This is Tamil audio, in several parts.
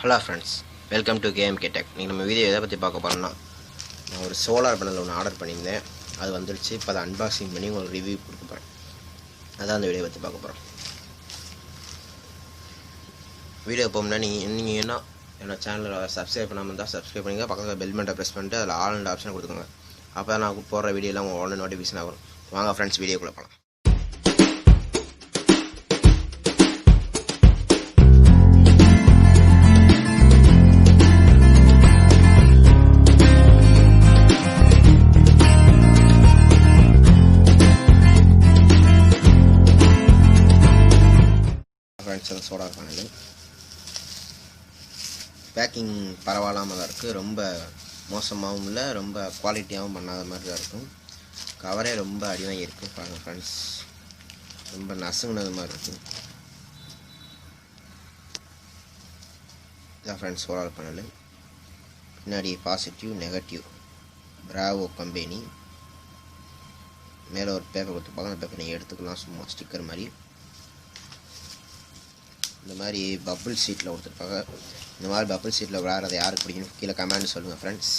Hello friends, welcome to KMK tech. நீங்கள் நம்ம வீடியோ எதை பற்றி பார்க்க போகிறோம்னா, நான் ஒரு சோலார் பேனல் ஒன்று ஆர்டர் பண்ணியிருந்தேன். அது வந்துடுச்சு. இப்போ அதை அன்பாக்சிங் பண்ணி உங்களுக்கு ரிவ்யூ கொடுக்க போகிறேன். அதான் அந்த வீடியோ பற்றி பார்க்க போகிறோம். வீடியோ போகும்னா நீங்கள் என்னோட சேனலில் சப்ஸ்கிரைப் பண்ணாமல் இருந்தால் சப்ஸ்கிரைப் பண்ணிங்க. பக்கத்தில் பெல் பட்டனை ப்ரெஸ் பண்ணிட்டு அதில் ஆல் ஆப்ஷன் கொடுத்துக்கோங்க. அப்போ தான் நான் போடுற வீடியோலாம் உடனே நோட்டிஃபிகேஷன் ஆகும். வாங்க ஃப்ரெண்ட்ஸ், வீடியோக்குள்ளே போகலாம். ஃப்ரெண்ட்ஸ், அது சோலார் பேனல் பேக்கிங் பரவாயில்லாமல் தான் இருக்குது. ரொம்ப மோசமாகவும் இல்லை, ரொம்ப குவாலிட்டியாகவும் பண்ணாத மாதிரி தான் இருக்கும். கவரே ரொம்ப அடி வாங்கியிருக்கு. பாருங்கள் ஃப்ரெண்ட்ஸ், ரொம்ப நசுங்கினது மாதிரி இருக்கும். இதான் ஃப்ரெண்ட்ஸ் சோலார் பேனல். பின்னாடி பாசிட்டிவ் நெகட்டிவ் பிராவோ கம்பெனி. மேலே ஒரு பேப்பர் கொடுத்துருப்பாங்க. அந்த பேப்பர் நீங்கள் எடுத்துக்கலாம், சும்மா ஸ்டிக்கர் மாதிரி. இந்த மாதிரி பப்புள் சீட்டில் கொடுத்துருப்பாங்க. இந்த மாதிரி பப்புள் சீட்டில் விளையாடுறதை யாருக்கு பிடிக்கணும் கீழே கமெண்ட் சொல்லுங்கள் ஃப்ரெண்ட்ஸ்.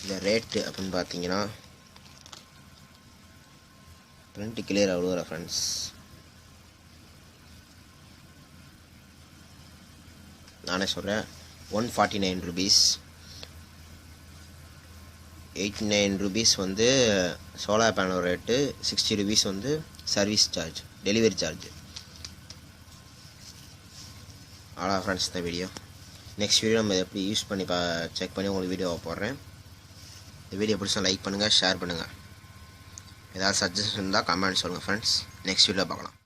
இந்த ரேட்டு அப்படின்னு பார்த்தீங்கன்னா பிரிண்ட் கிளியர் அவ்வளோ ஃப்ரெண்ட்ஸ். நானே சொல்கிறேன், 149 rupees. 89 rupees வந்து சோலார் பேனல் ரேட்டு. 60 rupees வந்து சர்வீஸ் சார்ஜ், டெலிவரி சார்ஜ். அவ்வளோ ஃப்ரெண்ட்ஸ் இந்த வீடியோ. நெக்ஸ்ட் வீடியோ நம்ம எப்படி யூஸ் பண்ணி செக் பண்ணி உங்களுக்கு வீடியோவை போடுறேன். இந்த வீடியோ பிடிச்சா லைக் பண்ணுங்கள், ஷேர் பண்ணுங்கள். ஏதாவது சஜஷன் இருந்தால் கமெண்ட் சொல்லுங்கள் ஃப்ரெண்ட்ஸ். நெக்ஸ்ட் வீடியோ பார்க்கலாம்.